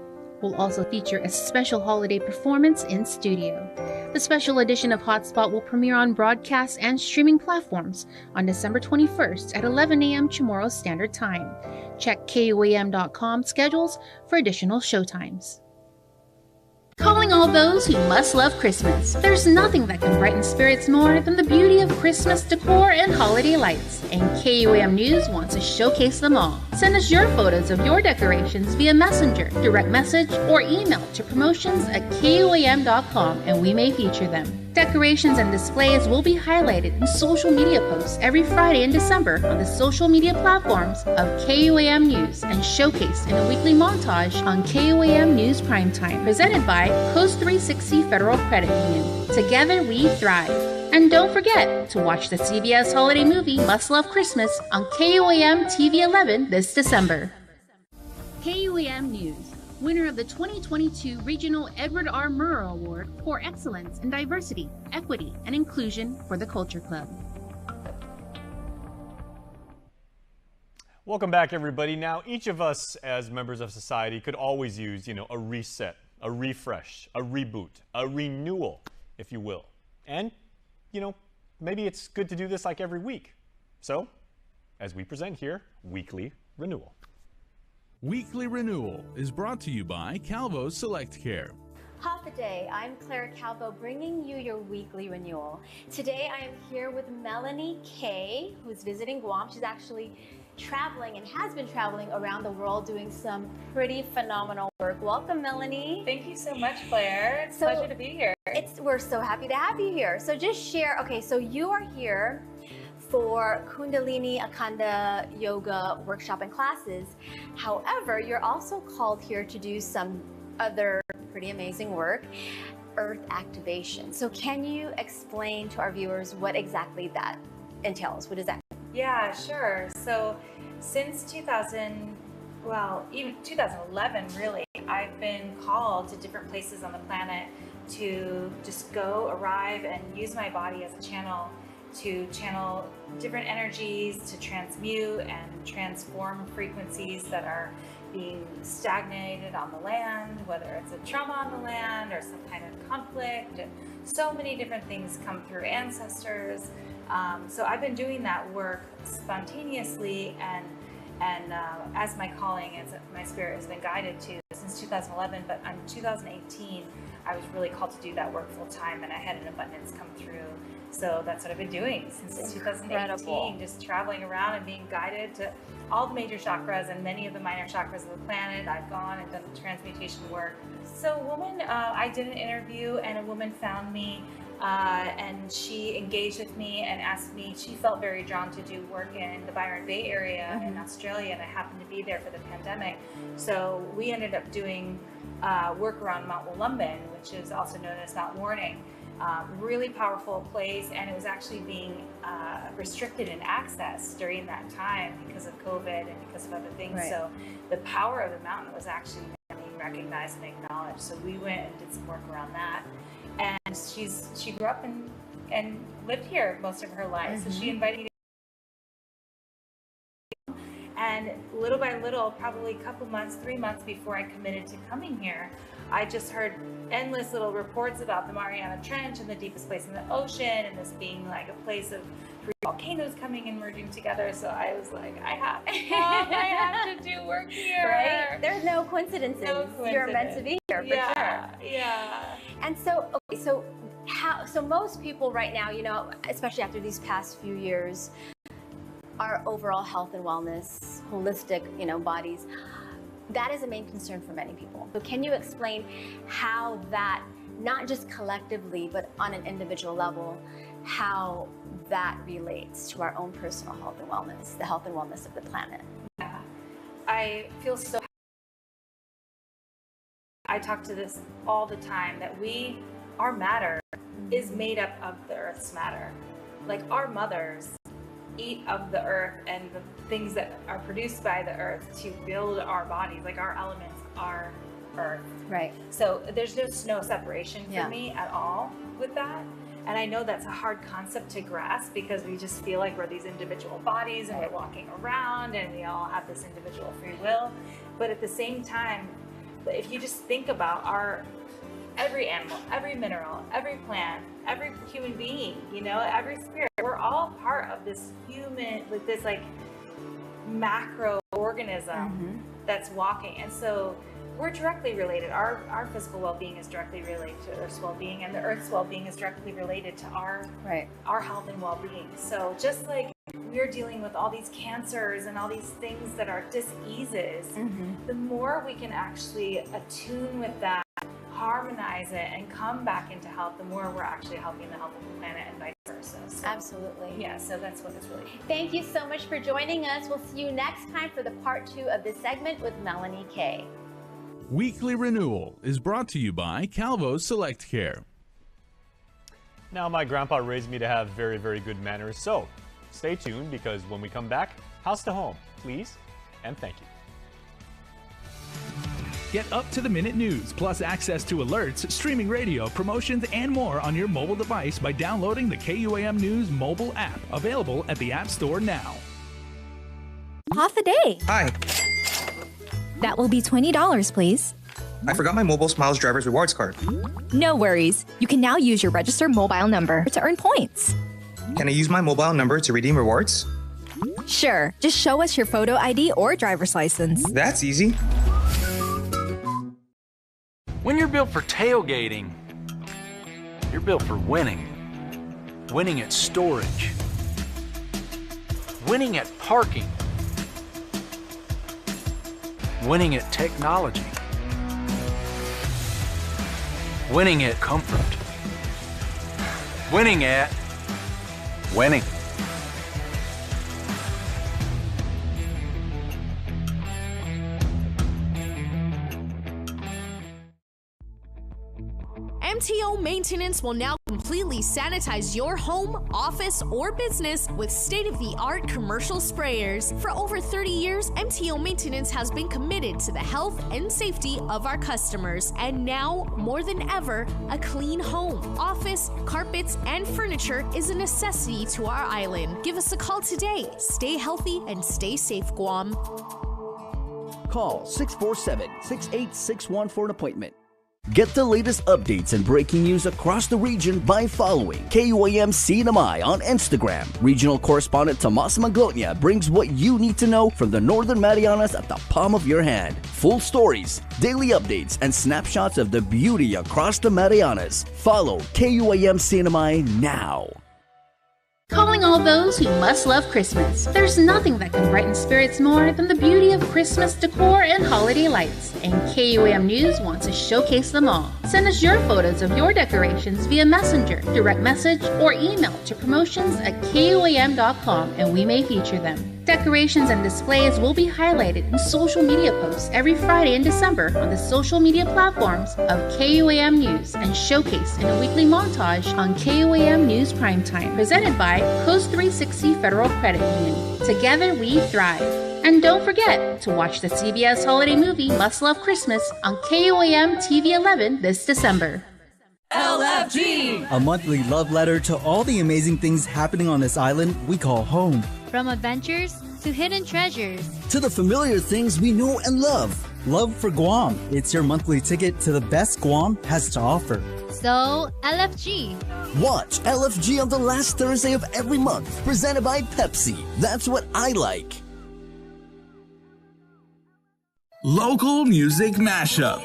We'll also feature a special holiday performance in studio. The special edition of Hotspot will premiere on broadcast and streaming platforms on December 21st at 11 a.m. Chamorro Standard Time. Check KUAM.com schedules for additional showtimes. Calling all those who must love Christmas. There's nothing that can brighten spirits more than the beauty of Christmas decor and holiday lights, and KUAM News wants to showcase them all. Send us your photos of your decorations via messenger, direct message, or email to promotions@KUAM.com and we may feature them. Decorations and displays will be highlighted in social media posts every Friday in December on the social media platforms of KUAM News and showcased in a weekly montage on KUAM News Primetime, presented by Coast 360 Federal Credit Union. Together we thrive. And don't forget to watch the CBS holiday movie Must Love Christmas on KUAM TV 11 this December. KUAM News, winner of the 2022 Regional Edward R. Murrow Award for Excellence in Diversity, Equity, and Inclusion for the Culture Club. Welcome back, everybody. Now, each of us as members of society could always use, a reset, a refresh, a reboot, a renewal, if you will. And, maybe it's good to do this like every week. So, as we present here, Weekly Renewal. Weekly Renewal is brought to you by Calvo's Select Care. Half a day, I'm Claire Calvo bringing you your weekly renewal. Today I am here with Melanie Kay, who's visiting Guam. She's actually traveling and has been traveling around the world doing some pretty phenomenal work. Welcome, Melanie. Thank you so much, Claire. It's a pleasure to be here. We're so happy to have you here. So just share, so you are here for Kundalini Akanda Yoga workshop and classes. However, you're also called here to do some other pretty amazing work, earth activation. So can you explain to our viewers what exactly that entails? What does that mean? Yeah, sure. So since even 2011, really, I've been called to different places on the planet to just arrive and use my body as a channel to channel different energies, to transmute and transform frequencies that are being stagnated on the land, whether it's a trauma on the land or some kind of conflict, and so many different things come through ancestors. So I've been doing that work spontaneously and as my calling, as my spirit has been guided to since 2011, but in 2018, I was really called to do that work full time, and I had an abundance come through. So that's what I've been doing since 2018, just traveling around and being guided to all the major chakras and many of the minor chakras of the planet. I've gone and done the transmutation work. So I did an interview and a woman found me and she engaged with me and asked me, she felt very drawn to do work in the Byron Bay area in Australia, and I happened to be there for the pandemic. So we ended up doing work around Mount Wollumbin, which is also known as Mount Warning. Really powerful place, and it was actually being restricted in access during that time because of COVID and because of other things. Right. So the power of the mountain was actually being recognized and acknowledged. So we went and did some work around that. And she grew up and lived here most of her life. So she invited me to, and little by little, probably a couple months, 3 months before I committed to coming here, I just heard endless little reports about the Mariana Trench and the deepest place in the ocean, and this being like a place of three volcanoes coming and merging together. So I was like, I have to do work here. Right? There's no coincidences. You're meant to be here for sure. Yeah. And so most people right now, especially after these past few years, our overall health and wellness, holistic, bodies, that is a main concern for many people. So can you explain how that, not just collectively, but on an individual level, how that relates to our own personal health and wellness, the health and wellness of the planet? Yeah. I feel so I talk to this all the time, that our matter is made up of the Earth's matter. Like our mothers eat of the Earth and the things that are produced by the Earth to build our bodies, like our elements are Earth. Right. So there's just no separation for me at all with that. And I know that's a hard concept to grasp because we just feel like we're these individual bodies and we're walking around and we all have this individual free will. But at the same time, if you just think about every animal, every mineral, every plant, every human being, every spirit, we're all part of this this like macro organism that's walking. And so we're directly related. Our physical well-being is directly related to Earth's well-being, and the Earth's well-being is directly related to our health and well-being. So just like we're dealing with all these cancers and all these things that are diseases, the more we can actually attune with that, harmonize it, and come back into health, the more we're actually helping the health of the planet and vice versa. So, absolutely. Yeah, so that's what it's really. Thank you so much for joining us. We'll see you next time for the part 2 of this segment with Melanie Kay. Weekly Renewal is brought to you by Calvo's Select Care. Now, my grandpa raised me to have very, very good manners, so stay tuned because when we come back, house to home, please, and thank you. Get up-to-the-minute news, plus access to alerts, streaming radio, promotions, and more on your mobile device by downloading the KUAM News mobile app, available at the App Store now. Half a day. Hi. That will be $20, please. I forgot my Mobile Smiles Driver's Rewards card. No worries. You can now use your registered mobile number to earn points. Can I use my mobile number to redeem rewards? Sure. Just show us your photo ID or driver's license. That's easy. When you're built for tailgating, you're built for winning. Winning at storage. Winning at parking. Winning at technology. Winning at comfort. Winning at winning. MTO Maintenance will now completely sanitize your home, office, or business with state-of-the-art commercial sprayers. For over 30 years, MTO Maintenance has been committed to the health and safety of our customers. And now, more than ever, a clean home, office, carpets, and furniture is a necessity to our island. Give us a call today. Stay healthy and stay safe, Guam. Call 647-6861 for an appointment. Get the latest updates and breaking news across the region by following KUAM CNMI on Instagram. Regional correspondent Tomas Maglonia brings what you need to know from the Northern Marianas at the palm of your hand. Full stories, daily updates, and snapshots of the beauty across the Marianas. Follow KUAM CNMI now. Calling all those who must love Christmas. There's nothing that can brighten spirits more than the beauty of Christmas decor and holiday lights, and KUAM News wants to showcase them all. Send us your photos of your decorations via messenger, direct message, or email to promotions@kuam.com and we may feature them. Decorations and displays will be highlighted in social media posts every Friday in December on the social media platforms of KUAM News and showcased in a weekly montage on KUAM News Primetime, presented by Coast 360 Federal Credit Union. Together we thrive. And don't forget to watch the CBS holiday movie Must Love Christmas on KUAM TV 11 this December. LFG! A monthly love letter to all the amazing things happening on this island we call home. From adventures to hidden treasures. To the familiar things we know and love. Love for Guam. It's your monthly ticket to the best Guam has to offer. So, LFG. Watch LFG on the last Thursday of every month. Presented by Pepsi. That's what I like. Local Music Mashup.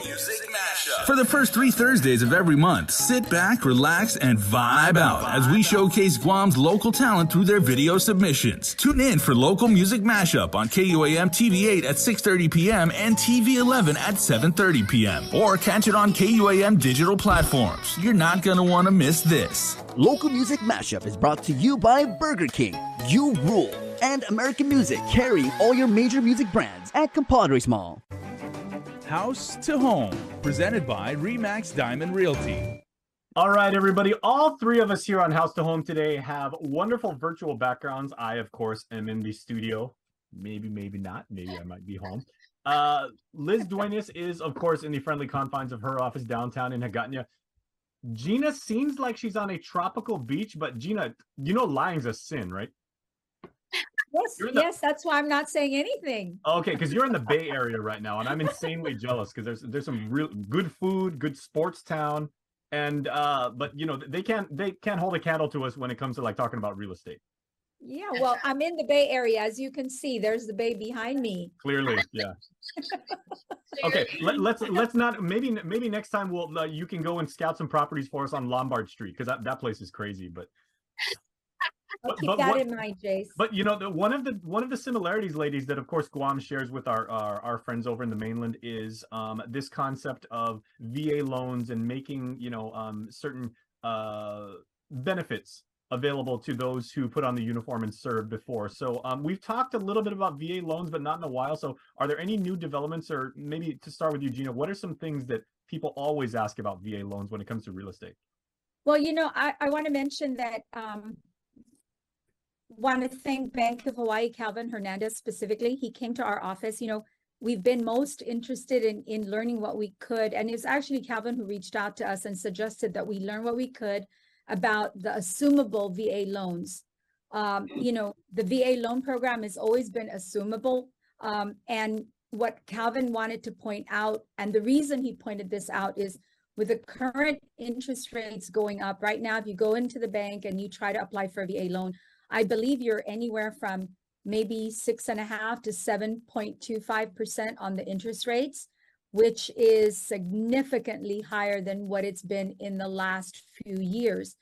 For the first 3 Thursdays of every month, sit back, relax, and vibe out as we showcase Guam's local talent through their video submissions. Tune in for Local Music Mashup on KUAM TV 8 at 6:30 p.m. and TV 11 at 7:30 p.m. Or catch it on KUAM digital platforms. You're not going to want to miss this. Local Music Mashup is brought to you by Burger King, You Rule, and American Music. Carry all your major music brands at Compadres Mall. House to Home, presented by Remax Diamond Realty. All right, everybody. All three of us here on House to Home today have wonderful virtual backgrounds. I, of course, am in the studio. Maybe not. Maybe I might be home. Liz Duenas is, of course, in the friendly confines of her office downtown in Hagåtña. Gina seems like she's on a tropical beach, but Gina, you know lying's a sin, right? Yes, that's why I'm not saying anything. Okay, because you're in the Bay Area right now, and I'm insanely jealous because there's some real good food, good sports town. And but you know they can't hold a candle to us when it comes to like talking about real estate. Yeah, well, I'm in the Bay Area, as you can see. There's the bay behind me. Clearly, yeah. Okay, let's not. Maybe next time we'll you can go and scout some properties for us on Lombard Street because that place is crazy. But I'll keep that in mind, Jace. But you know, one of the similarities, ladies, that of course Guam shares with our friends over in the mainland is this concept of VA loans and making certain benefits available to those who put on the uniform and served before. So we've talked a little bit about VA loans, but not in a while. So are there any new developments, or maybe to start with you, Gina, what are some things that people always ask about VA loans when it comes to real estate? Well, I want to mention that. Want to thank Bank of Hawaii, Calvin Hernandez specifically. He came to our office. We've been most interested in learning what we could. And it's actually Calvin who reached out to us and suggested that we learn what we could about the assumable VA loans. The VA loan program has always been assumable. And what Calvin wanted to point out, and the reason he pointed this out is with the current interest rates going up right now, if you go into the bank and you try to apply for a VA loan, I believe you're anywhere from maybe 6.5% to 7.25% on the interest rates, which is significantly higher than what it's been in the last few years.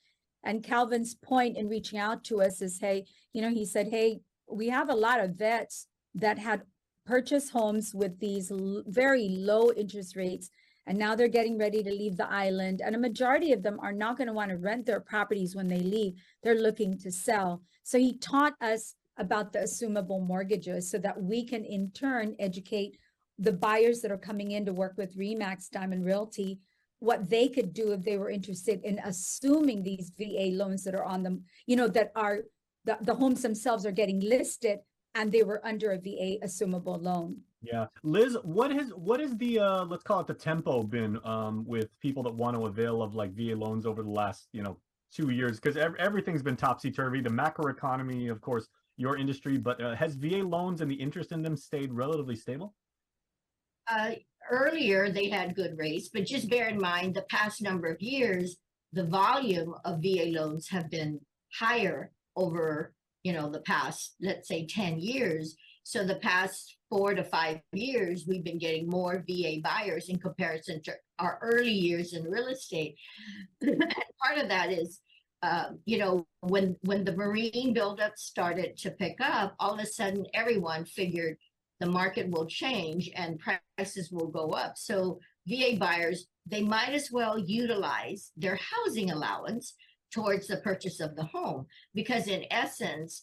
And Calvin's point in reaching out to us is, he said, hey, we have a lot of vets that had purchased homes with these very low interest rates, and now they're getting ready to leave the island. And a majority of them are not going to want to rent their properties when they leave. They're looking to sell. So he taught us about the assumable mortgages so that we can in turn educate the buyers that are coming in to work with Remax Diamond Realty, what they could do if they were interested in assuming these VA loans that are on them, that are the homes themselves are getting listed and they were under a VA assumable loan. Yeah. Liz, what is the let's call it the tempo been with people that want to avail of like VA loans over the last 2 years? Because everything's been topsy-turvy, the macro economy, of course, your industry, but has VA loans and the interest in them stayed relatively stable? Earlier they had good rates, but just bear in mind the past number of years, the volume of VA loans have been higher over the past, let's say 10 years. So the past 4 to 5 years, we've been getting more VA buyers in comparison to our early years in real estate. And part of that is, when the marine buildup started to pick up, all of a sudden everyone figured the market will change and prices will go up. So VA buyers, they might as well utilize their housing allowance towards the purchase of the home, because in essence,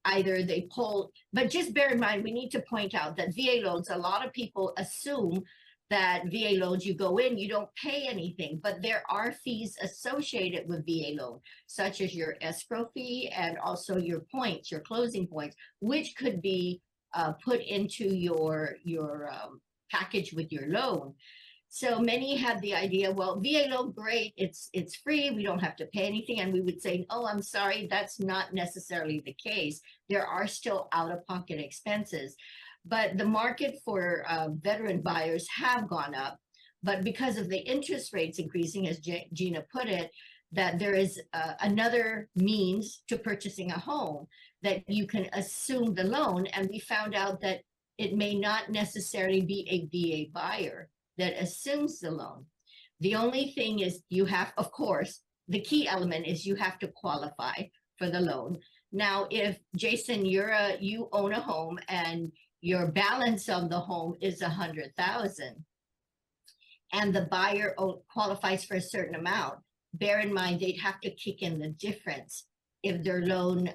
either they pull, but just bear in mind, we need to point out that VA loans, a lot of people assume that VA loans, you go in, you don't pay anything, but there are fees associated with VA loan, such as your escrow fee and also your points, your closing points, which could be put into your package with your loan. So many had the idea, well, VA loan, great, it's free, we don't have to pay anything. And we would say, oh, I'm sorry, that's not necessarily the case. There are still out-of-pocket expenses. But the market for veteran buyers have gone up. But because of the interest rates increasing, as Gina put it, that there is another means to purchasing a home, that you can assume the loan. And we found out that it may not necessarily be a VA buyer that assumes the loan. The only thing is you have, of course, the key element is you have to qualify for the loan. Now, if Jason, you own a home and your balance on the home is $100,000 and the buyer qualifies for a certain amount, bear in mind they'd have to kick in the difference if their loan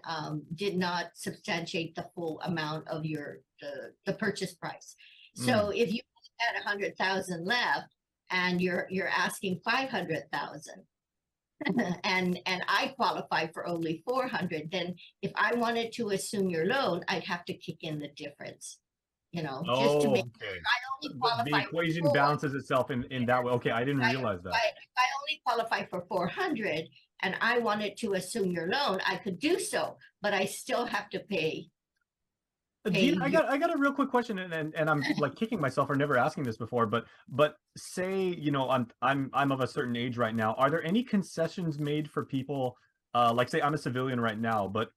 did not substantiate the full amount of the purchase price. So if you had 100,000 left, and you're asking 500,000, and I qualify for only 400, then if I wanted to assume your loan, I'd have to kick in the difference, just to make Okay. I only qualify The equation for balances itself in that way. Okay, I didn't realize that. If I only qualify for 400 and I wanted to assume your loan, I could do so, but I still have to pay. Gina, I got a real quick question, and I'm like kicking myself for never asking this before, but say, I'm of a certain age right now. Are there any concessions made for people, like say I'm a civilian right now, but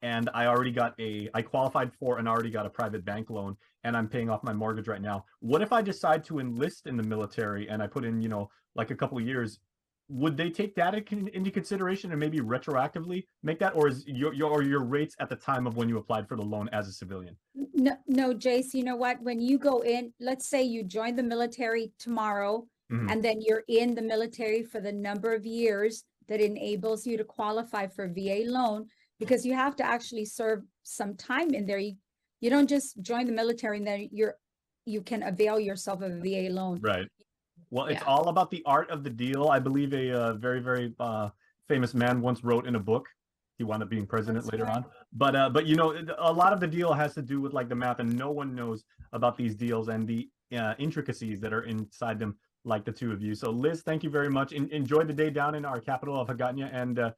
and I qualified for and already got a private bank loan, and I'm paying off my mortgage right now. What if I decide to enlist in the military and I put in, like a couple of years? Would they take that into consideration and maybe retroactively make that, or is your rates at the time of when you applied for the loan as a civilian? No, Jace, you know what? When you go in, let's say you join the military tomorrow, and then you're in the military for the number of years that enables you to qualify for VA loan, because you have to actually serve some time in there. You don't just join the military and then you can avail yourself of a VA loan. Right. Well, it's all about the art of the deal. I believe a very, very famous man once wrote in a book. He wound up being president later on. But a lot of the deal has to do with like the math, and no one knows about these deals and the intricacies that are inside them like the two of you. So Liz, thank you very much. Enjoy the day down in our capital of Hagåtña. And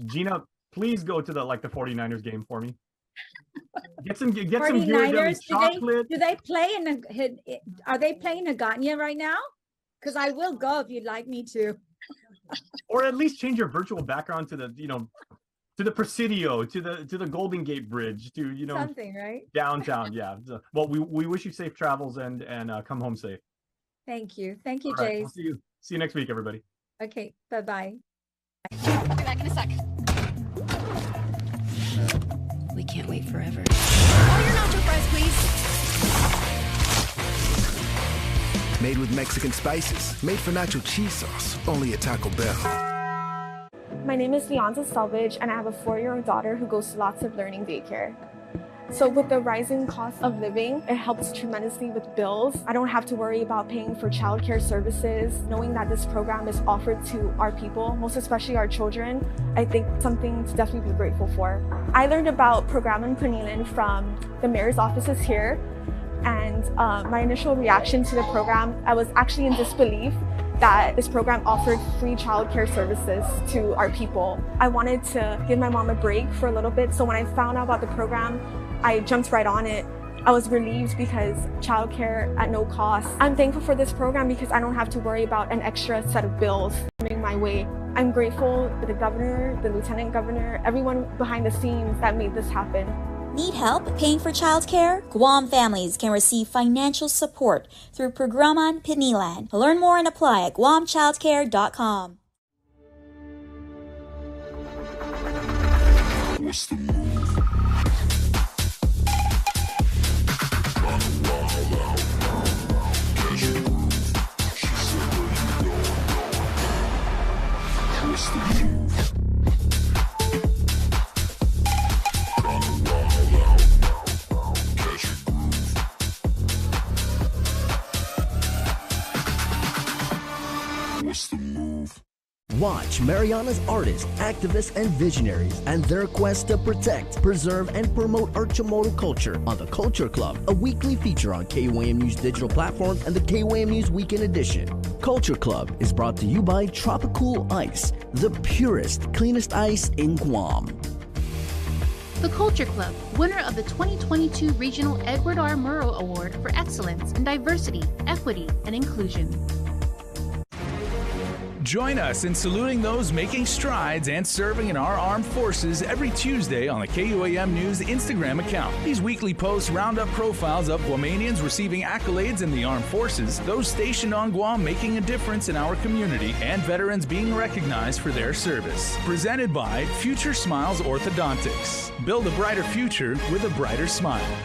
Gina, please go to the 49ers game for me. Get some gear, chocolate. Do they play are they playing Hagåtña right now? Because I will go if you'd like me to. Or at least change your virtual background to the, to the Presidio, to the Golden Gate Bridge, to, something, right? Downtown. Yeah. Well, we wish you safe travels and come home safe. Thank you. Thank you, All right, Jace. we'll see you next week, everybody. Okay. Bye-bye. I'll be back in a sec. We can't wait forever. Order your nacho fries, please. Made with Mexican spices. Made for nacho cheese sauce. Only at Taco Bell. My name is Leonza Selvage, and I have a 4-year-old daughter who goes to lots of learning daycare. So with the rising cost of living, it helps tremendously with bills. I don't have to worry about paying for childcare services. Knowing that this program is offered to our people, most especially our children, I think something to definitely be grateful for. I learned about Programan Panilan from the mayor's offices here, and my initial reaction to the program, I was actually in disbelief that this program offered free childcare services to our people. I wanted to give my mom a break for a little bit, so when I found out about the program, I jumped right on it. I was relieved because childcare at no cost. I'm thankful for this program because I don't have to worry about an extra set of bills coming my way. I'm grateful to the governor, the lieutenant governor, everyone behind the scenes that made this happen. Need help paying for childcare? Guam families can receive financial support through Programan Panilan. Learn more and apply at guamchildcare.com. Watch Mariana's artists, activists, and visionaries and their quest to protect, preserve, and promote our Chamorro culture on the Culture Club, a weekly feature on KUAM News digital platform and the KUAM News Weekend Edition. Culture Club is brought to you by Tropicool Ice, the purest, cleanest ice in Guam. The Culture Club, winner of the 2022 Regional Edward R. Murrow Award for Excellence in Diversity, Equity, and Inclusion. Join us in saluting those making strides and serving in our armed forces every Tuesday on the KUAM News Instagram account. These weekly posts round up profiles of Guamanians receiving accolades in the armed forces, those stationed on Guam making a difference in our community, and veterans being recognized for their service. Presented by Future Smiles Orthodontics. Build a brighter future with a brighter smile.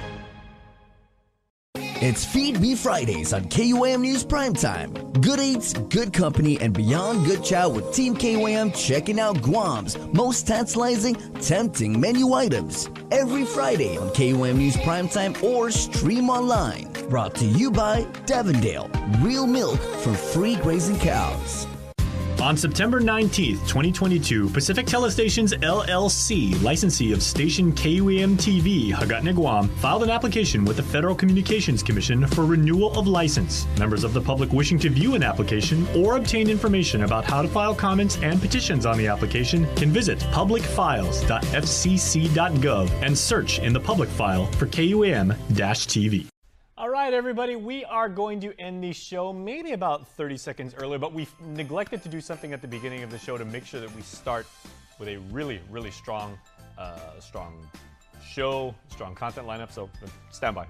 It's Feed Me Fridays on KUAM News Primetime. Good eats, good company, and beyond good chow with Team KUAM checking out Guam's most tantalizing, tempting menu items. Every Friday on KUAM News Primetime or stream online. Brought to you by Devondale, real milk from free grazing cows. On September 19th, 2022, Pacific Telestations LLC, licensee of station KUAM-TV, Hagatna, Guam, filed an application with the Federal Communications Commission for renewal of license. Members of the public wishing to view an application or obtain information about how to file comments and petitions on the application can visit publicfiles.fcc.gov and search in the public file for KUAM-TV. All right, everybody, we are going to end the show maybe about 30 seconds earlier, but we neglected to do something at the beginning of the show to make sure that we start with a really, really strong show, strong content lineup, so stand by.